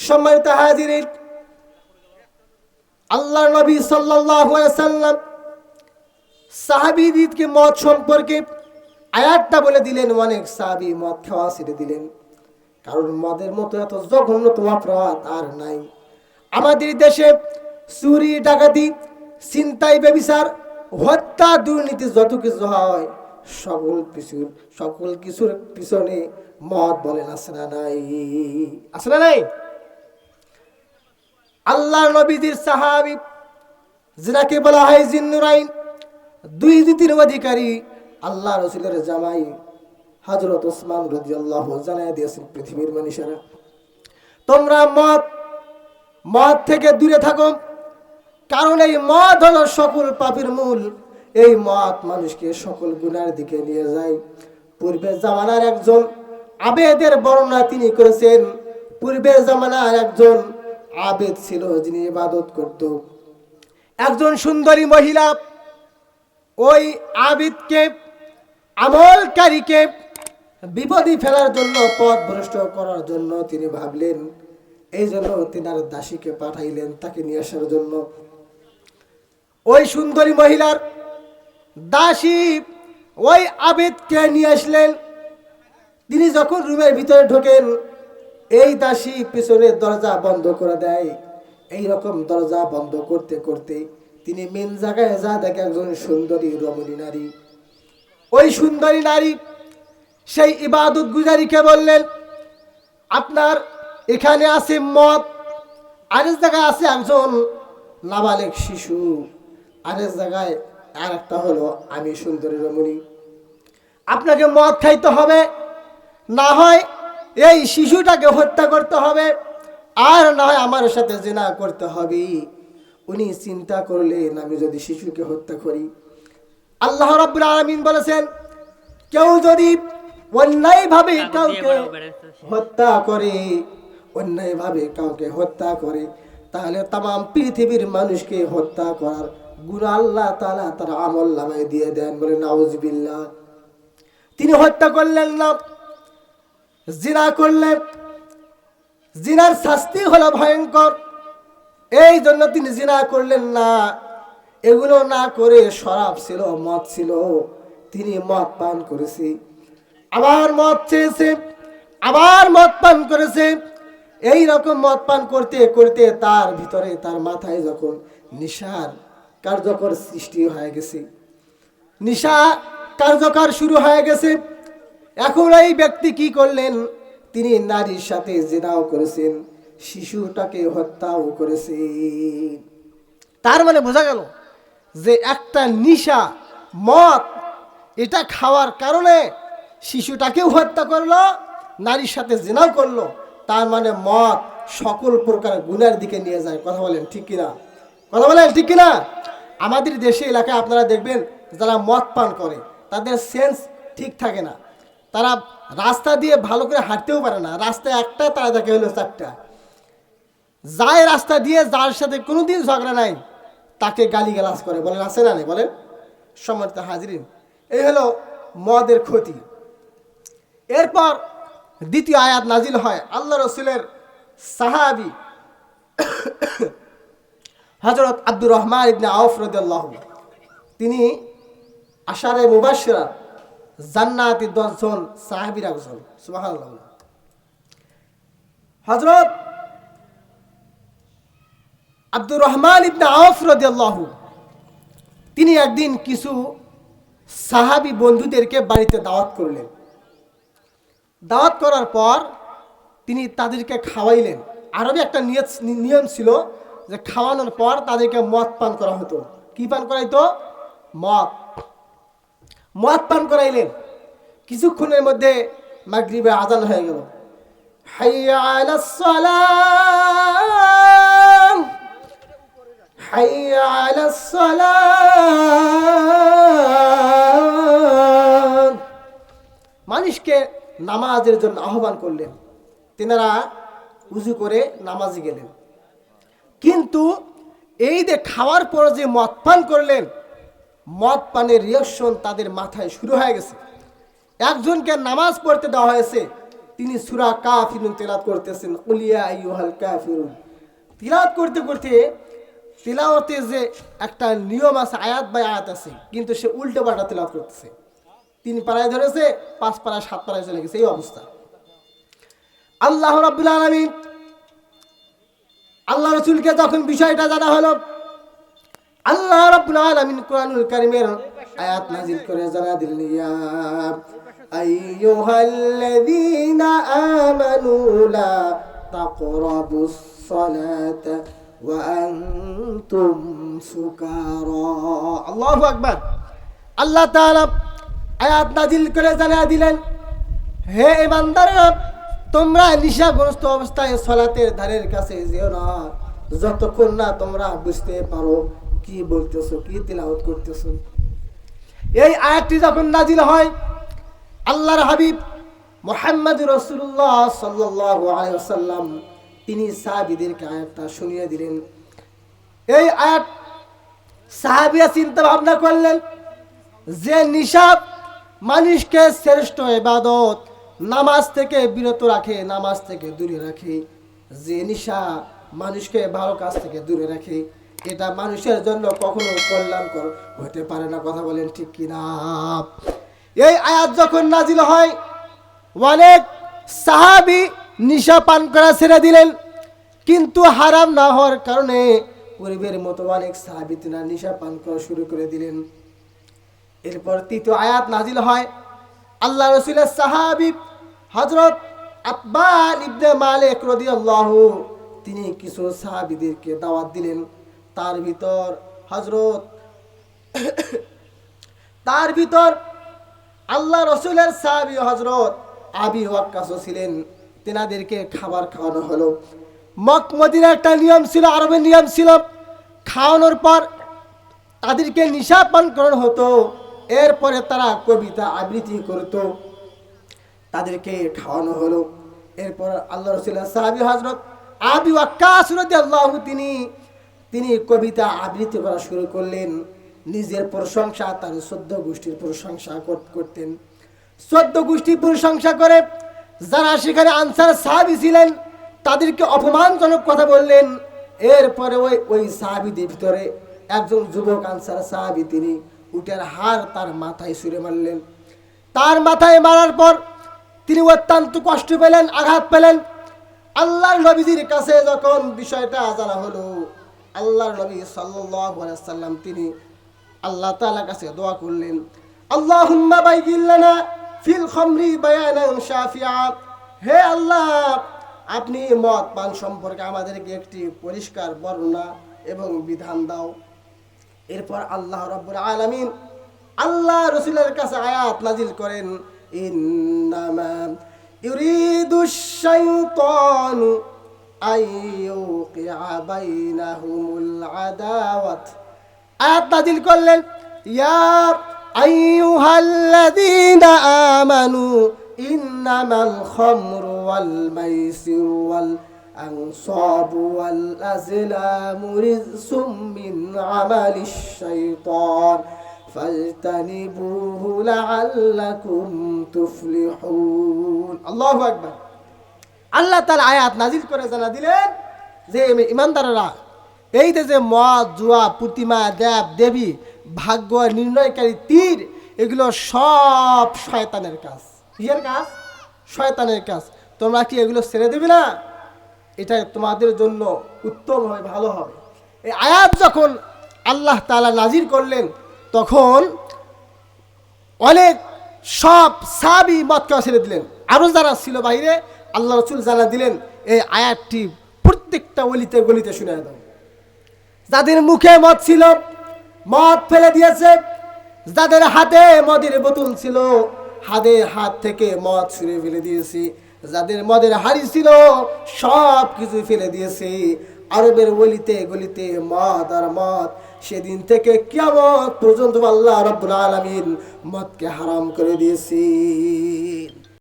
সম্মানিত হাজিরিন, আল্লাহর নবী সাল্লাল্লাহু আলাইহি ওয়াসাল্লাম সাহাবীদেরকে মদ সম্পর্কে আয়াতটা বলে দিলেন। অনেক সাহাবী মদ খাওয়া ছেড়ে দিলেন, কারণ মদের মতো এত জঘন্যতম অপরাধ আর নাই। আমাদের দেশে চুরি, ডাকাতি, ছিনতাই, ব্যভিচার, হত্যা, দুর্নীতি যত কিছু হয় সকল কিছুর পিছনে মদ বলেন আছে না নাই? আছে না নাই? আল্লাহর নবীজির সাহাবী যাকে বলা হয় জিন্নুরাইন, দুই নীতির অধিকারী, আল্লাহ রাসূলের জামাই হযরত ওসমান রাদিয়াল্লাহু জানায় দিয়েছেন, পৃথিবীর মানুষেরা তোমরা মদ থেকে দূরে থাকো, কারণ এই মদ হলো সকল পাপের মূল। এই মদ মানুষকে সকল গুনার দিকে নিয়ে যায়। পূর্বের জামানার একজন আবেদের বর্ণনা তিনি করেছেন। পূর্বের জামানার একজন আবেদ ছিল, যিনি ইবাদত করত। একজন সুন্দরী মহিলা ওই আবিদকে, আমলকারীকে বিপদে ফেলার জন্য, পথ ভ্রষ্ট করার জন্য তিনি ভাবলেন। এই জন্য তিনার দাসীকে পাঠাইলেন তাকে নিয়ে আসার জন্য। ওই সুন্দরী মহিলার দাসী ওই আবিদকে নিয়ে আসলেন। তিনি যখন রুমের ভিতরে ঢোকেন, এই দাসী পিছনে দরজা বন্ধ করে দেয়। এই রকম দরজা বন্ধ করতে করতে তিনি মেন জায়গায় যা দেখে একজন সুন্দরী রমণী নারী। ওই সুন্দরী নারী সেই ইবাদত গুজারিকে বললেন, আপনার এখানে আছে মদ, আরেক জায়গায় আছে একজন নাবালেগ শিশু, আরেক জায়গায় আর একটা হলো আমি সুন্দরী রমণী। আপনাকে মদ খাইতে হবে, না হয় এই শিশুটাকে হত্যা করতে হবে, আর না হয় আমার সাথে জিনা করতে হবে। উনি চিন্তা করলেন, আমি যদি শিশুকে হত্যা করি, আল্লাহ রাব্বুল আলামিন বলেছেন, কেউ যদি অন্যায়ভাবে কাউকে হত্যা করে, তাহলে তামাম পৃথিবীর মানুষকে হত্যা করার গুনাহ আল্লাহ তাআলা তার আমলনামায় দিয়ে দেন। বলে নাউজুবিল্লাহ। তিনি হত্যা করলেন না, জিনা করলেন। জিনার শাস্তি হলো ভয়ঙ্কর, এই জন্য তিনি জিনা করলেন না। এগুলো না করে শরাব ছিল, মদ ছিল, তিনি মদ পান করেছে, আবার মদ চেয়েছে, আবার মদ পান করেছে। এই রকম মদ পান করতে করতে তার ভিতরে, তার মাথায় যখন নেশার কার্যকর সৃষ্টি হয়ে গেছে, নেশা কার্যকর শুরু হয়ে গেছে, এখন এই ব্যক্তি কি করলেন, তিনি নারীর সাথে জিনাও করেছেন, শিশুটাকে হত্যাও করেছেন। তার মানে বোঝা গেল যে একটা নেশা, মদ, এটা খাওয়ার কারণে শিশুটাকেও হত্যা করলো, নারীর সাথে জিনাও করলো। তার মানে মদ সকল প্রকার গুনার দিকে নিয়ে যায়। কথা বলেন ঠিক কিনা? কথা বলেন ঠিক কিনা? আমাদের দেশে এলাকায় আপনারা দেখবেন, যারা মদ পান করে তাদের সেন্স ঠিক থাকে না, তারা রাস্তা দিয়ে ভালো করে হাঁটতেও পারে না। রাস্তায় একটা, তারা দেখে হলো চারটা। যায় রাস্তা দিয়ে, যার সাথে কোনোদিন ঝগড়া নাই তাকে গালিগালাজ করে। বলেন আছে না নাই? বলেন। সম্মানিত হাজিরিন, এই হলো মদের ক্ষতি। এরপর দ্বিতীয় আয়াত নাজিল হয়। আল্লাহ রসুলের সাহাবী হযরত আব্দুর রহমান ইবনে আউফ রাদিয়াল্লাহু, তিনি আশারে মুবাশশিরা, জান্নাতি 10 জন সাহাবীর একজন। সুবহানাল্লাহ। হযরত আব্দুর রহমান ইবনে আউফ রাদিয়াল্লাহু, তিনি একদিন কিছু সাহাবী বন্ধুদেরকে বাড়িতে দাওয়াত করলেন। দাওয়াত করার পর তিনি তাদেরকে খাওয়াইলেন। আরবে একটা নিয়ম ছিল যে খাওয়ানোর পর তাদেরকে মদ পান করা হতো। কি পান করাইতো? মদ পান করাইলেন। কিছুক্ষণের মধ্যে মাগরিবে আযান হয়ে গেল। হাইয়া আলাস সালাম, হাইয়া আলাস সালাম। মানুষকে নামাজের জন্য আহ্বান করলেন। তেনারা উজু করে নামাজে গেলেন। কিন্তু এই যে খাওয়ার পর যে মদ পান করলেন, মদ পানের রিয়াকশন তাদের মাথায় শুরু হয়ে গেছে। একজনকে নামাজ পড়তে দেওয়া হয়েছে, তিনি সূরা কাফিরুন তেলাওয়াত করতেছেন, কুল ইয়া আইয়ুহাল কাফিরুন। তেলাওয়াত করতে করতে তেলাওয়াতে যে একটা নিয়ম আছে, আয়াত বাই আয়াত আছে, কিন্তু সে উল্টো পাল্টা তেলাওয়াত করতেছে। 3 পারায় ধরেছে, 5 পারায় 7 পারায় চলে গেছে, এই অবস্থা। আল্লাহ রাব্বুল আলামিন, আল্লাহ রাসূলকে যখন বিষয়টা জানা হলো, আল্লাহ রাব্বুল আলামিন কোরআনুল কারীমের আয়াত নাযিল করে জানা দিলেন, ইয়া আইয়ুহাল্লাযীনা আমানু লা তাকরাবুস সালাতা ওয়া আনতুম সুকারা। আল্লাহু আকবার। আল্লাহ তাআলা আয়াত নাযিল করে জানা দিলেন, হে ঈমানদাররা, তোমরা নিশাগ্রস্ত অবস্থায় সালাতের ধারের কাছে যেও না, যতক্ষণ না তোমরা বুঝতে পারো কি বলতেছো, কি তিলাওয়াত করতেছো। এই আয়াতটি যখন নাজিল হয়, আল্লাহর হাবিব মুহাম্মদ রাসূলুল্লাহ সাল্লাল্লাহু আলাইহি ওয়াসাল্লাম তিনি সাহাবীদেরকে আয়াতটা শুনিয়ে দিলেন। এই আয়াত সাহাবীরা চিন্তা ভাবনা করলেন যে নিশাব মানুষকে শ্রেষ্ঠ ইবাদত, নামাজ থেকে বিরত রাখে, নামাজ থেকে দূরে রাখে। যে নিশা মানুষকে ভালো কাজ থেকে দূরে রাখে, এটা মানুষের জন্য কখনো কল্যাণকর হতে পারে না। কথা বলেন ঠিক কিনা? এই আয়াত যখন নাজিল হয়, অনেক সাহাবী নিশা পান করা ছেড়ে দিলেন, কিন্তু হারাম না হওয়ার কারণে পূর্বের মতো অনেক সাহাবী তিনা নিশা পান করা শুরু করে দিলেন। এরপর 3য় আয়াত নাজিল হয়। আল্লাহ রাসূলের সাহাবী হযরত আব্বান ইবনে মালিক রাদিয়াল্লাহু তিনি কিছু সাহাবীদেরকে দাওয়াত দিলেন। তার ভিতর আল্লাহ রাসূলের সাহাবী হযরত আবি ওয়াক্কাস ছিলেন। তেনাদেরকে খাবার খাওয়ানো হলো। মদিনার একটা নিয়ম ছিল, আরবের নিয়ম ছিল, খাওয়ানোর পর তাদেরকে নিশা পান করানো হতো। এরপরে তারা কবিতা আবৃত্তি করত, তাদেরকে খাওয়ানো হলো। এরপর আল্লাহ রাসূলের সাহাবী হযরত আবি ওয়াক্কাস রাদিয়াল্লাহু তিনি কবিতা আবৃত্তি করা শুরু করলেন। নিজের প্রশংসা, তার 14 গোষ্ঠীর প্রশংসা করতেন। 14 গোষ্ঠী প্রশংসা করে যারা সেখানে আনসার সাহাবী ছিলেন তাদেরকে অপমানজনক কথা বললেন। এরপরে ওই সাহাবীদের ভিতরে একজন যুবক আনসার সাহাবী তিনি উটের হাড় তার মাথায় ছুঁড়ে মারলেন। তার মাথায় মারার পর তিনি অত্যন্ত কষ্ট পেলেন, আঘাত পেলেন। আল্লাহর নবীজির কাছে যখন বিষয়টা জানা হলো, আল্লাহর নবী সাল্লাল্লাহু আলাইহি ওয়াসাল্লাম তিনি আল্লাহ তাআলার কাছে দোয়া করলেন, আল্লাহুম্মা বাইয়িন লানা ফিল খামরি বায়ানান শাফিআ। হে আল্লাহ, আপনি মদ পান সম্পর্কে আমাদেরকে একটি পরিষ্কার বর্ণনা এবং বিধান দাও। এরপর আল্লাহ রাব্বুল আলামিন আল্লাহ রাসূলের কাছে আয়াত নাজিল করেন, ইন্নামা ইউরিদুশ শাইতানু আইয়ুকিআ বাইনাহুমুল আদাওয়াত। আয়াত নাজিল করলেন, ইয়া আইয়ুহাল্লাযীনা আমানু ইন্নামাল খামরু ওয়াল মাইসিরু ওয়াল আনসাবু ওয়াল আজলামু রিজসুম মিন আমালিশ শাইতান ফাজতানিবুহু লাআল্লাকুম তুফলিহুন। আল্লাহু আকবার। আল্লাহ তাআলা আয়াত নাজিল করে জানা দিলেন যে ঈমানদাররা, এই যে মদ, জুয়া, প্রতিমা, দেব দেবী, ভাগ্য নির্ণয়কারী তীর, এগুলো সব শয়তানের কাজ। কিসের কাজ? শয়তানের কাজ। তোমরা কি এগুলো ছেড়ে দেবে না? এটা তোমাদের জন্য উত্তম হবে, ভালো হবে। এই আয়াত যখন আল্লাহ তাআলা নাজিল করলেন, তখন অনেক সব সাহাবী মদ খাওয়া ছেড়ে দিলেন। আরো যারা ছিল বাইরে, আল্লাহ রাসূল জানা দিলেন, এই আয়াতটি প্রত্যেকটা অলিতে গলিতে শুনিয়ে দাও। যাদের মুখে মদ ছিল, মদ ফেলে দিয়েছে। যাদের হাতে মদের বোতল ছিল, হাত থেকে মদ ছুঁড়ে ফেলে দিয়েছে। যাদের মদের হাড়ি ছিল, সব কিছু ফেলে দিয়েছে। আরবের অলিতে গলিতে মদ আর মদ। সেদিন থেকে কিয়ামত পর্যন্ত আল্লাহ রাব্বুল আলামিন মদকে হারাম করে দিয়েছে।